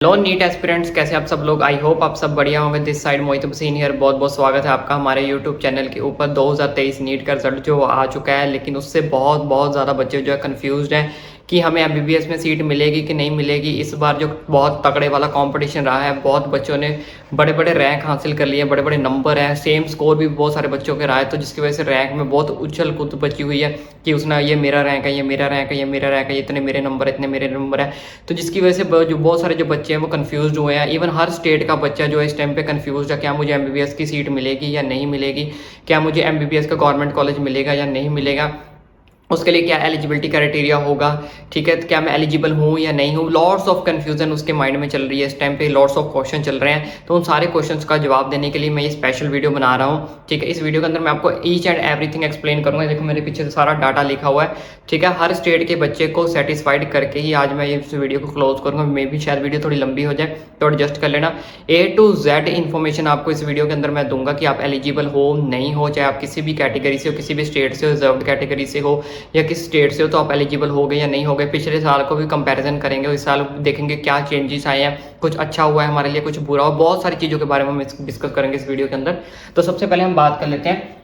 Hello NEET aspirants, कैसे आप सब लोग। आई होप आप सब बढ़िया होंगे। This side Mohit Hussain here. बहुत बहुत स्वागत है आपका हमारे यूट्यूब चैनल के ऊपर। 2023 नीट का रिजल्ट जो आ चुका है, लेकिन उससे बहुत बहुत ज़्यादा बच्चे जो है कन्फ्यूज्ड हैं कि हमें एमबीबीएस में सीट मिलेगी कि नहीं मिलेगी। इस बार जो बहुत तगड़े वाला कंपटीशन रहा है, बहुत बच्चों ने बड़े बड़े रैंक हासिल कर लिए, बड़े बड़े नंबर हैं, सेम स्कोर भी बहुत सारे बच्चों के रहा है, तो जिसकी वजह से रैंक में बहुत उछल कूद बची हुई है कि उसने ये मेरा रैंक है, ये मेरा रैंक है, ये मेरा रैंक है, इतने मेरे नंबर है, इतने मेरे नंबर है। तो जिसकी वजह से जो बहुत सारे जो बच्चे हैं वो कन्फ्यूज हुए हैं। इवन हर स्टेट का बच्चा जो है इस टाइम पे कन्फ्यूज है, क्या मुझे एमबीबीएस की सीट मिलेगी या नहीं मिलेगी, क्या मुझे एमबीबीएस का गवर्नमेंट कॉलेज मिलेगा या नहीं मिलेगा, उसके लिए क्या एलिजिबिलिटी क्राइटेरिया होगा, ठीक है, तो क्या मैं एलिजिबल हूँ या नहीं हूँ। लॉट्स ऑफ कन्फ्यूजन उसके माइंड में चल रही है इस टाइम पे, लॉट्स ऑफ क्वेश्चन चल रहे हैं। तो उन सारे क्वेश्चंस का जवाब देने के लिए मैं ये स्पेशल वीडियो बना रहा हूँ, ठीक है। इस वीडियो के अंदर मैं आपको ईच एंड एवरीथिंग एक्सप्लेन करूँगा। देखो मेरे पीछे से सारा डाटा लिखा हुआ है, ठीक है। हर स्टेट के बच्चे को सेटिस्फाइड करके ही आज मैं ये वीडियो को क्लोज करूँगा। मे भी शायद वीडियो थोड़ी लंबी हो जाए, तो एडजस्ट कर लेना। A to Z इन्फॉर्मेशन आपको इस वीडियो के अंदर मैं दूंगा कि आप एलिजिबल हो नहीं हो, चाहे आप किसी भी कैटेगरी से हो, किसी भी स्टेट से हो, रिजर्व कैटेगरी से हो या किस स्टेट से हो, तो आप एलिजिबल हो गए या नहीं हो गए। पिछले साल को भी कंपैरिजन करेंगे, इस साल देखेंगे क्या चेंजेस आए हैं, कुछ अच्छा हुआ है हमारे लिए, कुछ बुरा हो, बहुत सारी चीज़ों के बारे में हम डिस्कस करेंगे इस वीडियो के अंदर। तो सबसे पहले हम बात कर लेते हैं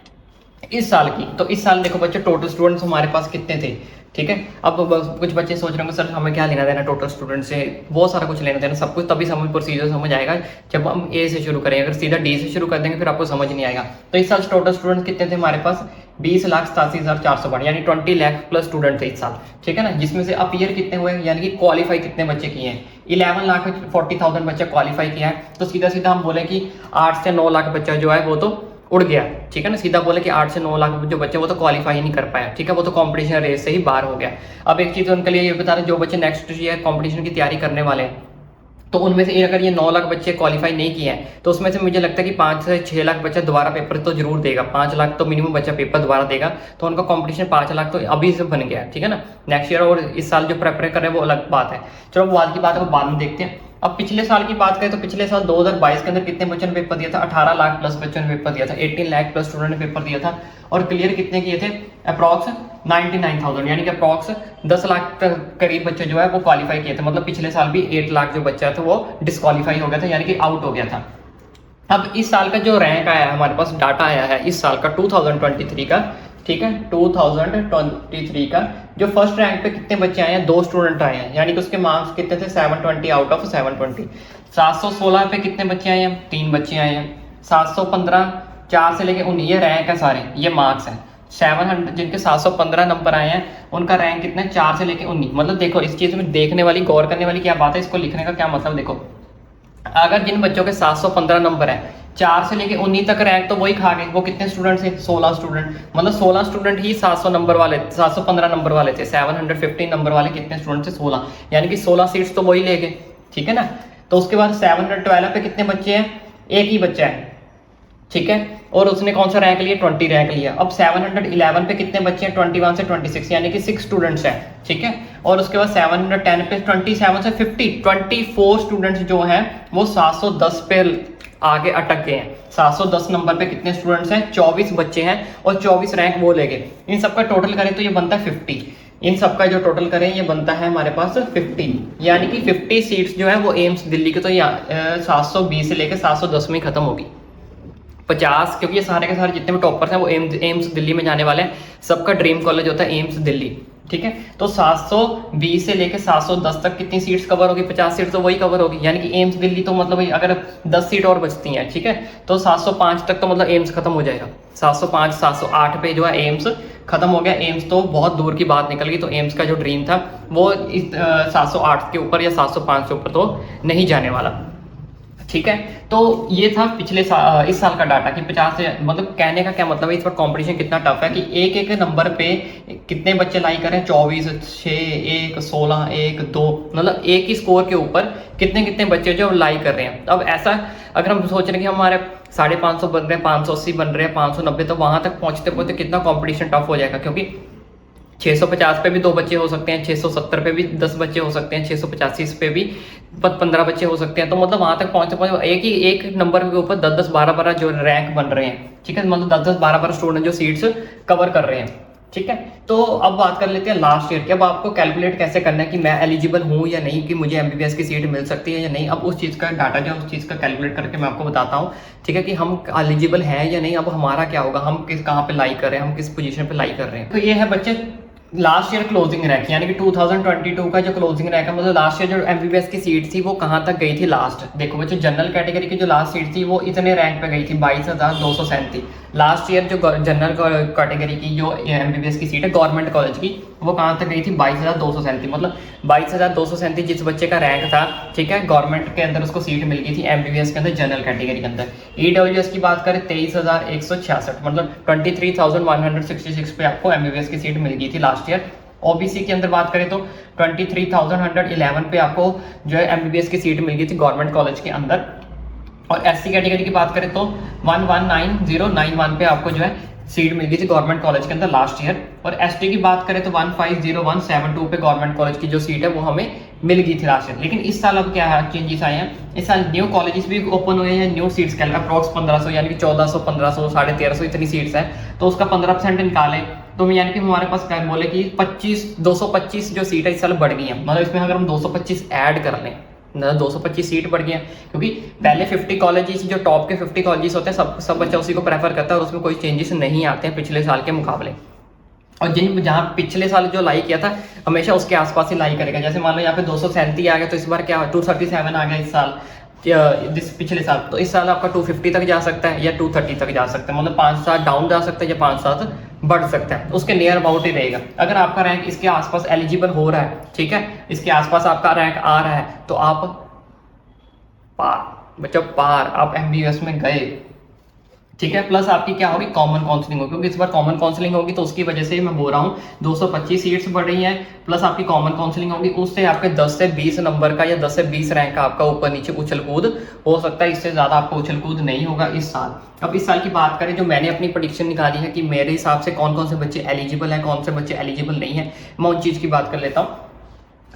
इस साल की। तो इस साल देखो बच्चे, टोटल स्टूडेंट्स हमारे पास कितने थे, ठीक है। अब कुछ बच्चे सोच रहे होंगे सर हमें क्या लेना देना टोटल स्टूडेंट से, बहुत सारा कुछ लेना देना सब कुछ, तभी समझ प्रोसीजर समझ आएगा जब हम ए से शुरू करेंगे। अगर सीधा डी से शुरू कर देंगे फिर आपको समझ नहीं आएगा। तो इस साल टोटल स्टूडेंट्स कितने थे हमारे पास, 20,87,462, यानी 20 लाख प्लस स्टूडेंट थे इस साल, ठीक है ना। जिसमें से अपीयर कितने हुए, यानी कि क्वालिफाई कितने बच्चे किए हैं, 11,40,000 बच्चा क्वालिफाई किया है। तो सीधा सीधा हम बोले कि 8 से 9 लाख बच्चा जो है वो तो उड़ गया, ठीक है ना। सीधा बोले कि 8 से 9 लाख जो बच्चे वो तो क्वालिफाई ही नहीं कर पाया, ठीक है, वो तो कंपटीशन रेस से ही बाहर हो गया। अब एक चीज़ उनके लिए ये बता रहे, जो बच्चे नेक्स्ट ईयर कंपटीशन की तैयारी करने वाले हैं, तो उनमें से अगर ये 9 लाख बच्चे क्वालिफाई नहीं किए हैं, तो उसमें से मुझे लगता है कि 5 से 6 लाख बच्चा दोबारा पेपर तो जरूर देगा। 5 लाख तो मिनिमम बच्चा पेपर दोबारा देगा, तो उनका कंपटीशन 5 लाख तो अभी से बन गया है, ठीक है ना। नेक्स्ट ईयर और इस साल जो प्रेपर कर रहे हैं वो अलग बात है। चलो बाद की बात है, वो बाद में देखते हैं। अब पिछले साल की बात करें तो पिछले साल 2022 के अंदर कितने बच्चों ने पेपर दिया था, 18 लाख प्लस बच्चों ने पेपर दिया था, 18 लाख प्लस स्टूडेंट ने पेपर दिया था। और क्लियर कितने किए थे, अप्रॉक्स 99,000, यानी कि अप्रॉक्स 10 लाख करीब बच्चे जो है वो क्वालिफाई किए थे। मतलब पिछले साल भी 8 लाख जो बच्चा था वो डिस्क्वालीफाई हो गया था, यानी कि आउट हो गया था। अब इस साल का जो रैंक आया है, हमारे पास डाटा आया है इस साल का 2023 का, ठीक है, 2023 का, जो फर्स्ट रैंक पे कितने बच्चे आए हैं, 2 स्टूडेंट आए हैं, यानी कि उसके मार्क्स कितने थे, 720 आउट ऑफ 720। 716 पे कितने बच्चे आए हैं, 3 बच्चे आए हैं। 715 4 से लेके 19, ये रैंक है सारे, ये मार्क्स है। 700 जिनके 715 नंबर आए हैं उनका रैंक कितना है, 4 से लेके 19। मतलब देखो इस चीज में देखने वाली, गौर करने वाली क्या बात है, इसको लिखने का क्या मतलब, देखो अगर जिन बच्चों के 715 नंबर है, 4 से लेके 19 तक रैंक, तो वही खा गए। वो कितने स्टूडेंट थे, 16 स्टूडेंट। मतलब 16 स्टूडेंट ही 700 नंबर वाले, 715 नंबर वाले थे। 715 नंबर वाले कितने स्टूडेंट थे, 16, यानी कि 16 सीट्स तो वही ले गए, ठीक है ना। तो उसके बाद 712 पे कितने बच्चे हैं, एक ही बच्चा है, ठीक है, और उसने कौन सा रैंक लिया, 20 रैंक लिया। अब 711 पे कितने बच्चे हैं, 21 से 26, यानी कि 6 स्टूडेंट्स हैं, ठीक है। और उसके बाद 710 पे 27 से 50, 24 स्टूडेंट्स जो हैं वो 710 पे आगे अटक गए हैं। 710 नंबर पे कितने स्टूडेंट्स हैं, 24 बच्चे हैं, और 24 रैंक वो ले गए। इन सबका टोटल करें तो ये बनता है 50। इन सबका जो टोटल करें ये बनता है हमारे पास 50, यानी कि 50 सीट्स जो है वो एम्स दिल्ली के, तो 720 से लेकर 710 में खत्म होगी। 50, क्योंकि ये सारे के सारे जितने भी टॉपर्स हैं वो एम्स दिल्ली में जाने वाले हैं। सबका ड्रीम कॉलेज होता है एम्स दिल्ली, ठीक है। तो 720 से लेकर 710 तक कितनी सीट्स कवर होगी, 50 सीट्स तो वही कवर होगी, यानी कि एम्स दिल्ली तो मतलब अगर 10 सीट और बचती हैं, ठीक है, तो 705 तक तो मतलब एम्स खत्म हो जाएगा। 705 708 पे जो है एम्स खत्म हो गया। एम्स तो बहुत दूर की बात निकल गई, तो एम्स का जो ड्रीम था वो इस 708 के ऊपर या 705 के ऊपर तो नहीं जाने वाला, ठीक है। तो ये था इस साल का डाटा कि 50 से, मतलब कहने का क्या मतलब है, इस पर कंपटीशन कितना टफ है कि एक एक नंबर पे कितने बच्चे लाई करें, 24, 6, 1, 16, 1, 2, मतलब एक ही स्कोर के ऊपर कितने कितने बच्चे जो लाई कर रहे हैं। अब ऐसा अगर हम सोच रहे हैं कि हमारे 550 बन रहे हैं, 580 बन रहे हैं, 590, तो वहां तक पहुंचते पहुंचते कितना कॉम्पिटिशन टफ हो जाएगा, क्योंकि 650 पे भी 2 बच्चे हो सकते हैं, 670 पे भी 10 बच्चे हो सकते हैं, 685 पे भी 15 बच्चे हो सकते हैं। तो मतलब वहां तक पहुंचते एक नंबर के ऊपर 10-10, 12-12 जो रैंक बन रहे हैं, ठीक है, मतलब 10-10, 12-12 स्टूडेंट जो सीट्स कवर कर रहे हैं, ठीक है। तो अब बात कर लेते हैं लास्ट ईयर की। अब आपको कैलकुलेट कैसे करना है कि मैं एलिजिबल हूँ या नहीं, कि मुझे एमबीबीएस की सीट मिल सकती है या नहीं। अब उस चीज़ का डाटा जो उस चीज़ का कैलकुलेट करके मैं आपको बताता हूँ, ठीक है, कि हम एलिजिबल हैं या नहीं। अब हमारा क्या होगा, हम कहाँ पे लाई कर रहे हैं, हम किस पोजीशन पे लाई कर रहे हैं। तो ये है बच्चे लास्ट ईयर क्लोजिंग रैंक, यानी कि 2022 का जो क्लोजिंग रैंक है, मतलब लास्ट ईयर जो एमबीबीएस की सीट थी वो कहाँ तक गई थी लास्ट। देखो बच्चों, जनरल कैटेगरी की जो लास्ट सीट थी वो इतने रैंक पे गई थी 22,237। लास्ट ईयर जो जनरल कैटेगरी की जो एमबीबीएस की सीट है गवर्नमेंट कॉलेज की, वो कहाँ तक गई थी 22,237। मतलब 22,237 जिस बच्चे का रैंक था, ठीक है, गवर्नमेंट के अंदर उसको सीट मिल गई थी एमबीबीएस के अंदर जनरल कैटेगरी के अंदर। ईडब्ल्यूएस की बात करें 23,166, मतलब 23,166 पे आपको एमबीबीएस की सीट मिल गई थी लास्ट ईयर। ओबीसी के अंदर बात करें तो 23,111 पे आपको जो है एमबीबीएस की सीट मिल गई थी गवर्नमेंट कॉलेज के अंदर। और एससी कैटेगरी की बात करें तो 119091 पे आपको जो है सीट मिल गई थी गवर्नमेंट कॉलेज के अंदर लास्ट ईयर। और एसटी की बात करें तो 150172 पे गवर्नमेंट कॉलेज की जो सीट है वो हमें मिल गई थी लास्ट ईयर। लेकिन इस साल अब क्या चेंजेस आए हैं, इस साल न्यू कॉलेजेस भी ओपन हुए हैं, न्यू सीट्स के अप्रॉक्स 1500, यानी कि 1400, 1500, 1350 इतनी सीट्स हैं। तो उसका 15% निकालें तो यानी कि हमारे पास क्या बोले कि 225 जो सीट है इस साल बढ़ गई है। मतलब इसमें अगर हम 225 ऐड कर लें, 225 सीट बढ़ गई है, क्योंकि पहले 50 कॉलेजेस जो टॉप के 50 कॉलेजेस होते हैं सब बच्चा उसी को प्रेफर करता है और उसमें कोई चेंजेस नहीं आते हैं पिछले साल के मुकाबले। और जहाँ पिछले साल जो लाई किया था हमेशा उसके आसपास ही लाई करेगा। जैसे मान लो यहाँ पे 237 आ गया, तो इस बार क्या 237 आ गया इस साल, पिछले साल। तो इस साल आपका 250 तक जा सकता है या 230 तक जा सकता है, मतलब 5-7 डाउन जा सकता है या 5-7 बढ़ सकता है, उसके नियर अबाउट ही रहेगा। अगर आपका रैंक इसके आसपास एलिजिबल हो रहा है, ठीक है, इसके आसपास आपका रैंक आ रहा है, तो आप पार बच्चों, पार आप एमबीबीएस में गए, ठीक है। प्लस आपकी क्या होगी, कॉमन काउंसलिंग होगी, क्योंकि इस बार कॉमन काउंसलिंग होगी तो उसकी वजह से मैं बोल रहा हूँ 225 सीट्स बढ़ रही हैं। प्लस आपकी कॉमन काउंसलिंग होगी, उससे आपके 10 से 20 नंबर का या 10 से 20 रैंक का आपका ऊपर नीचे उछल कूद हो सकता है। इससे ज़्यादा आपको उछल कूद नहीं होगा इस साल। अब इस साल की बात करें, जो मैंने अपनी प्रेडिक्शन निकाली है कि मेरे हिसाब से कौन कौन से बच्चे एलिजिबल हैं, कौन से बच्चे एलिजिबल नहीं है, मैं उन चीज़ की बात कर लेता हूँ।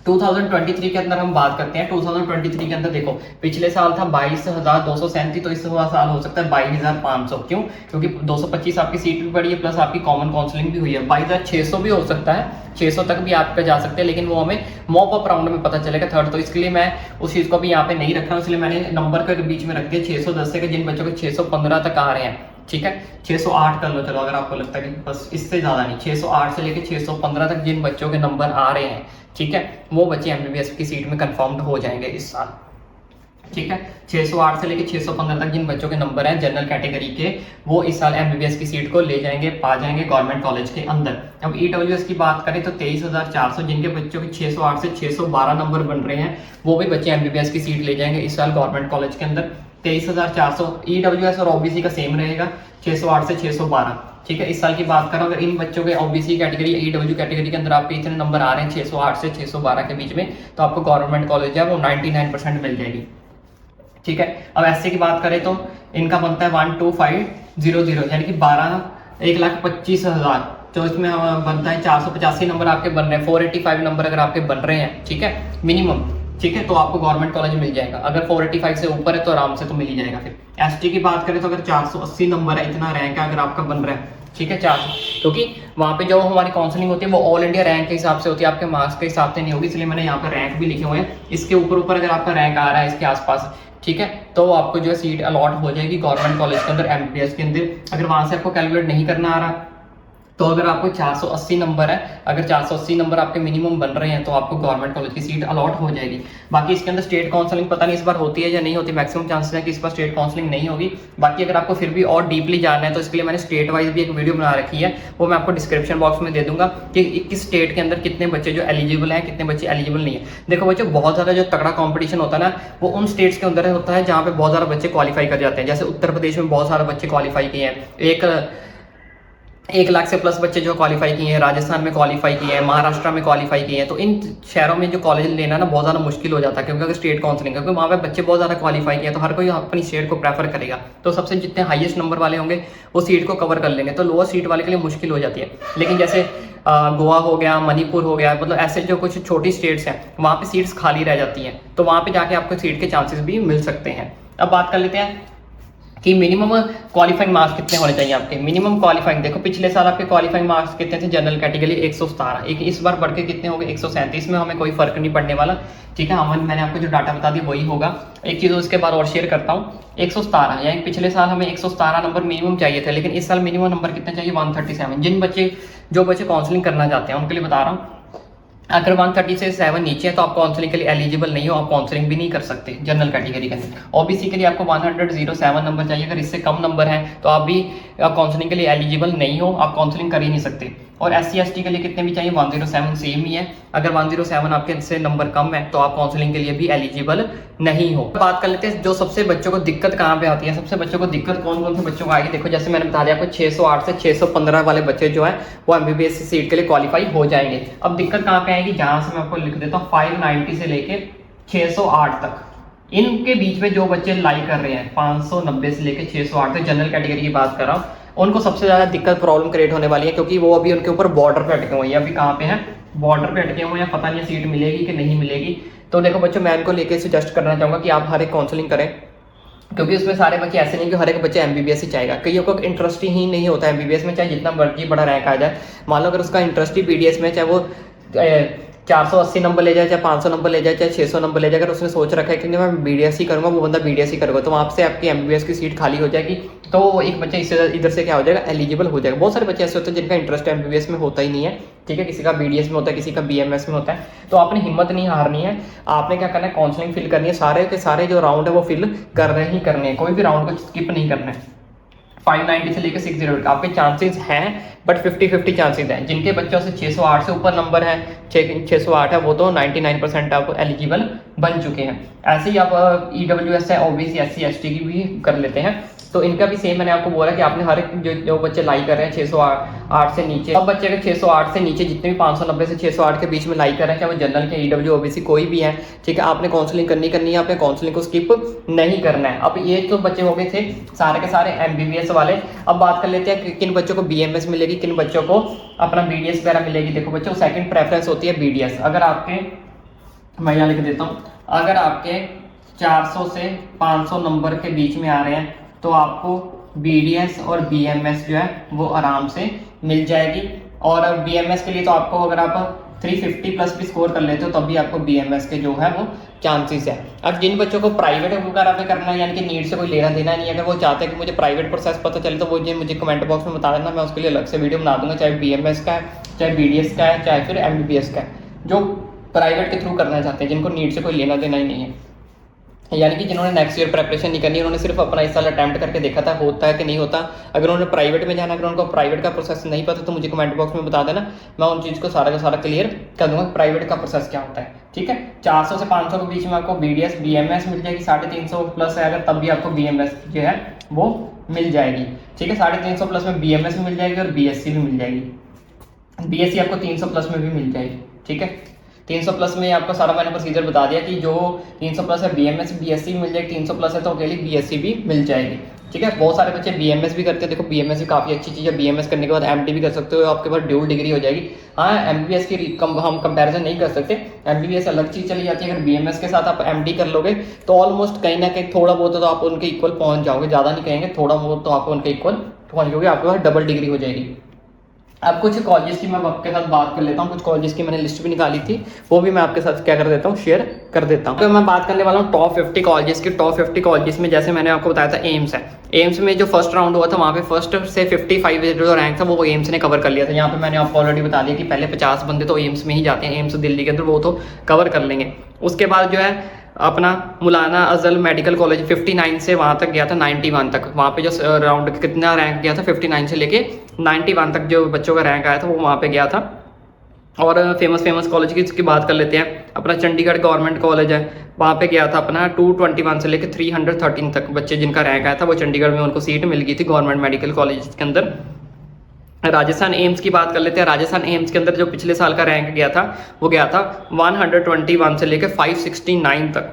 2023 के अंदर हम बात करते हैं। 2023 के अंदर देखो, पिछले साल था 22,237, तो इस साल हो सकता है 22,500। क्यों? क्योंकि 225 आपकी सीट भी बढ़ी है, प्लस आपकी कॉमन काउंसलिंग भी हुई है। 22,600 भी हो सकता है, 600 तक भी आपका जा सकते हैं, लेकिन वो हमें मॉप अप राउंड में पता चलेगा थर्ड। तो इसके लिए मैं उस चीज़ को भी यहाँ पे नहीं रख रहा हूँ, इसलिए मैंने नंबर के बीच में रख दिया 610 से, जिन बच्चों के 615 तक आ रहे हैं, ठीक है, 608 कर लो चलो, अगर आपको लगता है कि बस इससे ज़्यादा नहीं, 608 से लेकर 615 तक जिन बच्चों के नंबर आ रहे हैं, ठीक है, वो बच्चे एमबीबीएस की सीट में कंफर्म्ड हो जाएंगे इस साल, ठीक है। 608 से लेकर 615 तक जिन बच्चों के नंबर हैं जनरल कैटेगरी के, वो इस साल एमबीबीएस की सीट को ले जाएंगे, पा जाएंगे गवर्नमेंट कॉलेज के अंदर। अब ईडब्ल्यूएस की बात करें तो 23,400 जिनके बच्चों के 608 से 612 नंबर बन रहे हैं, वो भी बच्चे एमबीबीएस की सीट ले जाएंगे इस साल गवर्नमेंट कॉलेज के अंदर। 23,400 ईडब्ल्यूएस और ओबीसी का सेम रहेगा, 608 से 612, ठीक है। इस साल की बात करें, अगर इन बच्चों के ओबीसी कैटेगरी ईडब्ल्यू कैटेगरी के अंदर आपके इतने नंबर आ रहे हैं 608 से 612 के बीच में, तो आपको गवर्नमेंट कॉलेज है वो 99% मिल जाएगी, ठीक है। अब एससी की बात करें तो इनका बनता है 12500, यानी कि 1,25,000, तो इसमें बनता है 485 नंबर आपके बन रहे हैं, 485 नंबर अगर आपके बन रहे हैं, ठीक है, मिनिमम, ठीक है, तो आपको गवर्नमेंट कॉलेज मिल जाएगा। अगर 485 से ऊपर है तो आराम से तो मिल ही जाएगा। फिर एसटी की बात करें तो अगर 480 नंबर है, इतना रैंक है अगर आपका बन रहा है, ठीक है, 400, क्योंकि वहाँ पे जो हमारी काउंसलिंग होती है वो ऑल इंडिया रैंक के हिसाब से होती है, आपके मार्क्स के हिसाब से नहीं होगी, इसलिए मैंने यहाँ पर रैंक भी लिखे हुए हैं। इसके ऊपर अगर आपका रैंक आ रहा है इसके आसपास, ठीक है, तो आपको जो है सीट अलॉट हो जाएगी गवर्नमेंट कॉलेज के अंदर एमबीबीएस के अंदर। अगर वहाँ से आपको कैलकुलेट नहीं करना आ रहा, तो अगर आपको 480 नंबर है, अगर 480 नंबर आपके मिनिमम बन रहे हैं, तो आपको गवर्नमेंट कॉलेज की सीट अलॉट हो जाएगी। बाकी इसके अंदर स्टेट काउंसलिंग पता नहीं इस बार होती है या नहीं होती, मैक्सिमम चांसेस है कि इस बार स्टेट काउंसलिंग नहीं होगी। बाकी अगर आपको फिर भी और डीपली जानना है तो इसके लिए मैंने स्टेट वाइज भी एक वीडियो बना रखी है, वो मैं आपको डिस्क्रिप्शन बॉक्स में दे दूंगा कि किस स्टेट के अंदर कितने बच्चे जो एलिजिबल हैं, कितने बच्चे एलिजिबल नहीं है। देखो बच्चों, बहुत ज़्यादा जो तगड़ा कॉम्पिटिशन होता है ना, वो उन स्टेट्स के अंदर होता है जहाँ पे बहुत ज़्यादा बच्चे क्वालिफाई कर जाते हैं। जैसे उत्तर प्रदेश में बहुत सारे बच्चे क्वालिफाई किए हैं, 1 लाख से प्लस बच्चे जो क्वालिफाई किए हैं, राजस्थान में क्वालिफाई किए हैं, महाराष्ट्र में क्वालिफाई किए हैं। तो इन शहरों में जो कॉलेज लेना ना बहुत ज़्यादा मुश्किल हो जाता है, क्योंकि अगर स्टेट काउंसलिंग है, क्योंकि वहाँ पे बच्चे बहुत ज़्यादा क्वालिफाई किए हैं, तो हर कोई अपनी स्टेट को प्रेफर करेगा। तो सबसे जितने हाईएस्ट नंबर वाले होंगे वो सीट को कवर कर लेंगे, तो लोअर सीट वाले के लिए मुश्किल हो जाती है। लेकिन जैसे गोवा हो गया, मणिपुर हो गया, मतलब ऐसे जो कुछ छोटी स्टेट्स हैं वहाँ पर सीट्स खाली रह जाती हैं, तो वहाँ पर जाके आपको सीट के चांसेस भी मिल सकते हैं। अब बात कर लेते हैं कि मिनिमम क्वालिफाइंग मार्क्स कितने होने चाहिए आपके। मिनिमम क्वालिफाइंग देखो, पिछले साल आपके क्वालिफाइंग मार्क्स कितने थे जनरल कैटेगरी 117, एक इस बार बढ़ के कितने हो गए 137 में, हमें कोई फर्क नहीं पड़ने वाला, ठीक है। मैंने आपको जो डाटा बता दी वही होगा। एक चीज़ उसके बाद और शेयर करता हूँ, 117 यानी पिछले साल हमें 117 नंबर मिनिमम चाहिए थे, लेकिन इस साल मिनिमम नंबर कितने चाहिए 137। जो बच्चे काउंसलिंग करना चाहते हैं उनके लिए बता रहा हूँ, अगर 137 नीचे है तो आप काउंसलिंग के लिए एलिजिबल नहीं हो, आप काउंसलिंग भी नहीं कर सकते जनरल कैटेगरी के लिए। ओबीसी के लिए आपको 107 नंबर चाहिए, अगर इससे कम नंबर है तो आप भी काउंसलिंग के लिए एलिजिबल नहीं हो, आप काउंसलिंग कर ही नहीं सकते। और SC/ST के लिए कितने भी चाहिए 107 सेम ही है, अगर 107 आपके से नंबर कम है तो आप काउंसलिंग के लिए भी एलिजिबल नहीं हो। बात कर लेते हैं जो सबसे बच्चों को दिक्कत कहाँ पे आती है, सबसे बच्चों को दिक्कत कौन कौन से बच्चों को आएगी। देखो जैसे मैंने बता दिया आपको 608 से 615 वाले बच्चे जो है वो MBBS की सीट के लिए क्वालिफाई हो जाएंगे। अब दिक्कत कहाँ पे आएगी, जहां से मैं आपको लिख देता हूँ 590 से लेके 608 तक, इनके बीच में जो बच्चे लाई कर रहे हैं 590 से लेके 608 तक, जनरल कैटेगरी की बात कर रहा हूँ, उनको सबसे ज्यादा दिक्कत प्रॉब्लम क्रिएट होने वाली है, क्योंकि वो अभी उनके ऊपर बॉर्डर पे अटके हुए हैं। अभी कहाँ पे हैं, बॉर्डर पे अटके हुए हैं, पता नहीं सीट मिलेगी कि नहीं मिलेगी। तो देखो बच्चों, मैं इनको लेके सजेस्ट करना चाहूंगा कि आप हर एक काउंसलिंग करें, क्योंकि उसमें सारे बच्चे ऐसे नहीं कि हर एक बच्चे MBBS ही चाहेगा। कईयों को इंटरेस्ट ही नहीं होता है MBBS में, चाहे जितना मर्जी बड़ा रैंक आ जाए। मान लो अगर उसका इंटरेस्ट ही BDS में, चाहे वो 480 नंबर ले जाए, चाहे 500 नंबर ले जाए, चाहे 600 नंबर ले जाए, अगर उसने सोच रखा है कि नहीं मैं BDS ही करूंगा, वो बंदा BDS ही करूंगा, तो वहाँ से आपकी MBBS की सीट खाली हो जाएगी। तो एक बच्चा इससे इधर से क्या हो जाएगा, एलिजिबल हो जाएगा। बहुत सारे बच्चे ऐसे होते हैं जिनका इंटरेस्ट MBBS में होता ही नहीं है, ठीक है, किसी का BDS में होता है, किसी का BMS में होता है। तो आपने हिम्मत नहीं हारनी है, आपने क्या करना है, काउंसलिंग फिल करनी है, सारे के सारे जो राउंड है वो फिल करने ही करने हैं, कोई भी राउंड को स्किप नहीं करना है। 590 से लेकर 608 आपके चांसेस हैं, बट 50-50 चांसेस हैं। जिनके बच्चों से 608 से ऊपर नंबर है, 608 है, वो तो 99% आप एलिजिबल बन चुके हैं। ऐसे ही आप EWS है, OBC SC/ST की भी कर लेते हैं, तो इनका भी सेम मैंने आपको बोला कि आपने हर एक जो बच्चे लाई कर रहे हैं 608 से नीचे, अब बच्चे अगर 608 से नीचे जितने भी 590 से 608 के बीच में लाई कर रहे हैं, चाहे वो जनरल के EW OBC कोई भी है, ठीक है, आपने काउंसलिंग करनी है, आपने काउंसलिंग को स्किप नहीं करना है। अब ये तो बच्चे हो गए थे सारे के सारे MBBS वाले। अब बात कर लेते हैं कि किन बच्चों को BMS मिलेगी, किन बच्चों को अपना BDS वगैरह मिलेगी। देखो बच्चों, सेकंड प्रेफरेंस होती है BDS। अगर आपके, मैं यहाँ लिख देता हूँ, अगर आपके 400 से 500 नंबर के बीच में आ रहे हैं तो आपको BDS और BMS जो है वो आराम से मिल जाएगी। और BMS के लिए तो आपको, अगर आप 350 प्लस भी स्कोर कर लेते हो तब भी आपको BMS के जो है वो चांसेस है। अब जिन बच्चों को प्राइवेट वगैरह पे करना है, यानी कि नीट से कोई लेना देना नहीं है, अगर वो चाहते हैं कि मुझे प्राइवेट प्रोसेस पता चले तो वो मुझे कमेंट बॉक्स में बता देना, मैं उसके लिए अलग से वीडियो बना दूंगा, चाहे BMS का है, चाहे BDS का है, चाहे फिर MBBS का है। जो प्राइवेट के थ्रू करना चाहते हैं, जिनको नीट से कोई लेना देना ही नहीं है, यानी कि जिन्होंने नेक्स्ट ईयर प्रिपरेशन नहीं करनी, उन्होंने सिर्फ अपना इस साल अटैम्प्ट करके देखा था होता है कि नहीं होता। अगर उन्होंने प्राइवेट में जाना, अगर उनको प्राइवेट का प्रोसेस नहीं पता तो मुझे कमेंट बॉक्स में बता देना, मैं उन चीज़ को सारा का सारा क्लियर कर दूंगा प्राइवेट का प्रोसेस क्या होता है, ठीक है। 400 से 500 के बीच में आपको BDS BMS मिल जाएगी, 350 प्लस है अगर, तब भी आपको BMS जो है वो मिल जाएगी, ठीक है। 350 प्लस में BMS भी मिल जाएगी और BSc भी मिल जाएगी। BSc आपको 300 प्लस में भी मिल जाएगी, ठीक है। 300 प्लस में आपको सारा मैंने प्रोसीजर बता दिया कि जो 300 प्लस है BMS BSc मिल जाएगी, 300 प्लस है तो अकेली BSc भी मिल जाएगी, ठीक है। बहुत सारे बच्चे BMS भी करते हैं, देखो BMS भी काफ़ी अच्छी चीज़ है। BMS करने के बाद MD भी कर सकते हो, आपके पास ड्यूल डिग्री हो जाएगी। हाँ, MBBS की हम कंपैरिजन नहीं कर सकते, MBBS अलग चीज़ चली जाती है। अगर BMS के साथ आप MD कर लोगे तो ऑलमोस्ट कहीं ना कहीं थोड़ा बहुत तो आप उनके इक्वल पहुँच जाओगे, ज़्यादा नहीं कहेंगे, थोड़ा बहुत तो आपको उनके इक्वल पहुँच जाओगे, आपके पास डबल डिग्री हो जाएगी। अब कुछ कॉलेजेस की मैं आपके साथ बात कर लेता हूँ, कुछ कॉलेजेस की मैंने लिस्ट भी निकाली थी, वो भी मैं आपके साथ क्या कर देता हूँ, शेयर कर देता हूँ। तो मैं बात करने वाला हूँ टॉप 50 कॉलेजेस की। टॉप 50 कॉलेजेस में जैसे मैंने आपको बताया था एम्स है, एम्स में जो फर्स्ट राउंड हुआ था वहाँ पे फर्स्ट से 55 जो रैंक था वो एम्स ने कवर कर लिया था। यहाँ पे मैंने आपको ऑलरेडी बता दिया कि पहले 50 बंदे तो एम्स में ही जाते हैं, एम्स दिल्ली के अंदर, वो तो कवर कर लेंगे। उसके बाद जो है अपना मौलाना अजल मेडिकल कॉलेज 59 से वहाँ तक गया था 91 तक, वहाँ पे जो राउंड कितना रैंक गया था 59 से लेके 91 तक जो बच्चों का रैंक आया था वो वहाँ पे गया था। और फेमस कॉलेज की बात कर लेते हैं, अपना चंडीगढ़ गवर्नमेंट कॉलेज है, वहाँ पे गया था अपना 221 से लेके 313 तक बच्चे जिनका रैंक आया था वो चंडीगढ़ में उनको सीट मिल गई थी गवर्नमेंट मेडिकल कॉलेज के अंदर। राजस्थान एम्स की बात कर लेते हैं, राजस्थान एम्स के अंदर जो पिछले साल का रैंक गया था वो गया था 121 से लेकर 569 तक,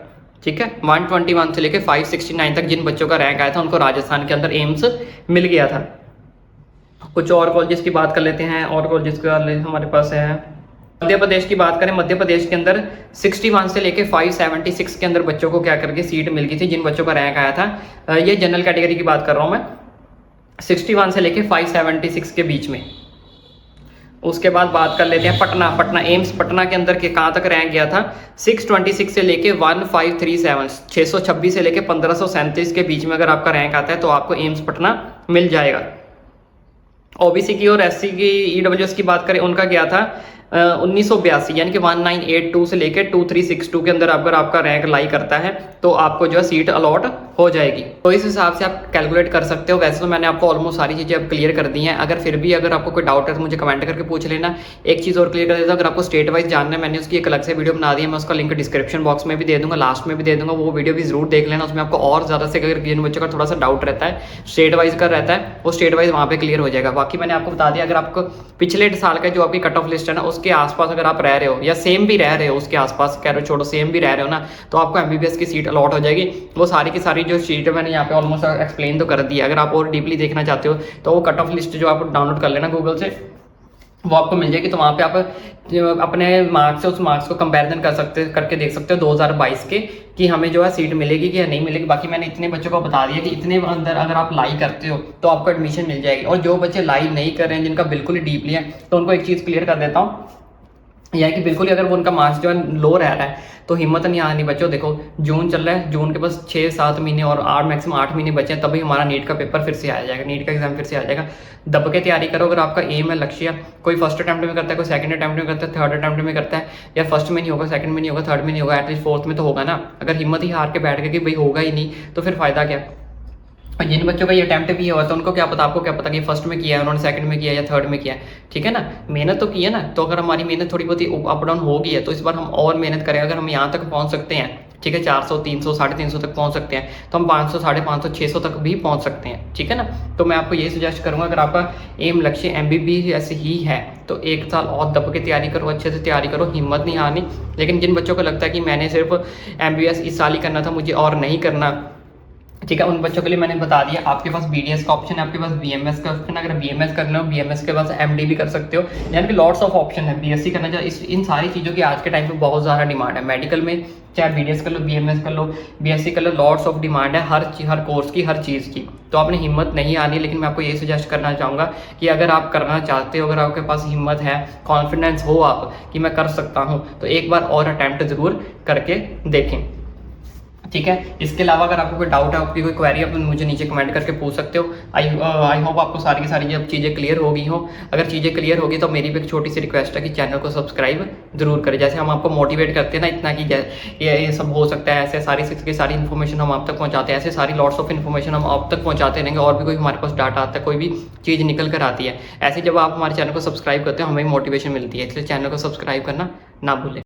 ठीक है। 121 से लेकर 569 तक जिन बच्चों का रैंक आया था उनको राजस्थान के अंदर एम्स मिल गया था। कुछ और कॉलेजेस की बात कर लेते हैं, और कॉलेजेस का हमारे पास है मध्य प्रदेश की बात करें, मध्य प्रदेश के अंदर 61 से लेके 576 के अंदर बच्चों को क्या करके सीट मिल गई थी, जिन बच्चों का रैंक आया था। ये जनरल कैटेगरी की बात कर रहा हूँ मैं, 61 से लेके 576 के बीच में। उसके बाद बात कर लेते हैं पटना एम्स पटना के अंदर के कहाँ तक रैंक गया था, 626 से लेके 1537, 626 से लेके 1537 के बीच में अगर आपका रैंक आता है तो आपको एम्स पटना मिल जाएगा। ओबीसी की और एससी की ईडब्ल्यूएस की बात करें, उनका क्या था 1982, यानी कि 1982 से लेकर 2362 के अंदर अगर आपका रैंक लाई करता है तो आपको जो है सीट अलॉट हो जाएगी। तो इस हिसाब से आप कैलकुलेट कर सकते हो। वैसे तो मैंने आपको ऑलमोस्ट सारी चीज़ें अब क्लियर कर दी हैं। अगर फिर भी अगर आपको कोई डाउट है तो मुझे कमेंट करके पूछ लेना। एक चीज़ और क्लियर कर देता हूँ, अगर आपको स्टेट वाइज जानना है, मैंने उसकी एक अलग से वीडियो बना दी है, मैं उसका लिंक डिस्क्रिप्शन बॉक्स में भी दे दूंगा, लास्ट में भी दे दूंगा, वो वीडियो भी जरूर देख लेना। उसमें आपको और ज़्यादा से अगर जिन बच्चों का थोड़ा सा डाउट रहता है स्टेट वाइज का रहता है, वो स्टेट वाइज वहाँ पे क्लियर हो जाएगा। बाकी मैंने आपको बता दिया, अगर आपको पिछले साल का जो आपकी कट ऑफ लिस्ट है ना, उसके आसपास अगर आप रह रहे हो या सेम भी रह रहे हो, उसके आसपास कह रहे हो, छोड़ो सेम भी रह रहे हो ना, तो आपको एमबीबीएस की सीट अलॉट हो जाएगी। वो सारी की सारी जो सीट है मैंने यहाँ पे ऑलमोस्ट एक्सप्लेन तो कर दिया। अगर आप और डीपली देखना चाहते हो तो वो कट ऑफ लिस्ट जो आप डाउनलोड कर लेना गूगल से, वो आपको मिल जाएगी। तो वहाँ पे आप अपने मार्क्स से उस मार्क्स को कंपैरिजन कर सकते करके देख सकते हो 2022 के, कि हमें जो है सीट मिलेगी कि या नहीं मिलेगी। बाकी मैंने इतने बच्चों को बता दिया कि इतने अंदर अगर आप लाई करते हो तो आपको एडमिशन मिल जाएगी। और जो बच्चे लाई नहीं कर रहे हैं, जिनका बिल्कुल ही डीपली है, तो उनको एक चीज़ क्लियर कर देता हूँ, यह कि बिल्कुल ही अगर वो उनका मार्क्स जो है लो रह रहा है तो हिम्मत नहीं आनी बच्चों। देखो जून चल रहा है, जून के बस 6-7 महीने और 8 मैक्सिमम 8 महीने बचे हैं, तभी हमारा नीट का पेपर फिर से आ जाएगा, नीट का एग्जाम फिर से आ जाएगा। दब के तैयारी करो। अगर आपका एम है, लक्ष्य, कोई फर्स्ट अटैम्प्ट में करता है, कोई सेकंड अटैम्प्ट में करता है, थर्ड अटैम्प्ट में करता है, या फर्स्ट में नहीं होगा, सेकंड में नहीं होगा, थर्ड में नहीं होगा, एटलीस्ट फोर्थ में तो होगा ना। अगर हिम्मत ही हार के बैठ गए कि भाई होगा ही नहीं, तो फिर फायदा क्या। और जिन बच्चों का ये अटैम्प्ट भी हुआ तो उनको क्या पता, आपको क्या पता कि फर्स्ट में किया है उन्होंने, सेकंड में किया या थर्ड में किया है, ठीक है ना। मेहनत तो की है ना। तो अगर हमारी मेहनत थोड़ी बहुत अप डाउन हो गई है तो इस बार हम और मेहनत करें। अगर हम यहाँ तक पहुँच सकते हैं, ठीक है, 400, 300, 350 तक पहुँच सकते हैं, तो हम 500, 550, 600 तक भी पहुँच सकते हैं, ठीक है ना। तो मैं आपको ये सजेस्ट करूँगा, अगर आपका एम लक्ष्य एमबीबीएस ही है तो 1 साल और दब के तैयारी करो, अच्छे से तैयारी करो, हिम्मत नहीं हारनी। लेकिन जिन बच्चों को लगता है कि मैंने सिर्फ एमबीबीएस इस साल ही करना था, मुझे और नहीं करना, ठीक है, उन बच्चों के लिए मैंने बता दिया, आपके पास बीडीएस का ऑप्शन है, आपके पास बीएमएस का ऑप्शन है। अगर बीएमएस करना हो, बीएमएस के पास एमडी भी कर सकते हो, यानी कि लॉट्स ऑफ ऑप्शन है। बीएससी करना चाहिए, इन सारी चीज़ों की आज के टाइम पे बहुत ज़्यादा डिमांड है। मेडिकल में चाहे बीडीएस कर लो, बीएमएस कर लो, बीएससी कर लो, लॉट्स ऑफ डिमांड है हर कोर्स की, हर चीज़ की। तो आपने हिम्मत नहीं आनी। लेकिन मैं आपको ये सजेस्ट करना चाहूँगा कि अगर आप करना चाहते हो, अगर आपके पास हिम्मत है, कॉन्फिडेंस हो आप कि मैं कर सकता हूँ, तो एक बार और अटैम्प्ट जरूर करके देखें, ठीक है। इसके अलावा अगर आपको कोई डाउट है, आपकी कोई क्वेरी, आप मुझे नीचे कमेंट करके पूछ सकते हो। आई होप आपको सारी की सारी जब चीज़ें क्लियर हो गई हो। अगर चीज़ें क्लियर होगी तो मेरी भी एक छोटी सी रिक्वेस्ट है कि चैनल को सब्सक्राइब जरूर करें। जैसे हम आपको मोटिवेट करते हैं ना इतना कि ये सब हो सकता है, ऐसे सारी इन्फॉर्मेशन हम आप तक पहुँचाते हैं, ऐसे सारी लॉट्स ऑफ इन्फॉर्मेशन हम आप तक पहुँचाते रहेंगे। और भी कोई हमारे पास डाटा आता है, कोई भी चीज़ निकल कर आती है, ऐसे जब आप हमारे चैनल को सब्सक्राइब करते हो हमें मोटिवेशन मिलती है। इसलिए चैनल को सब्सक्राइब करना ना भूलें।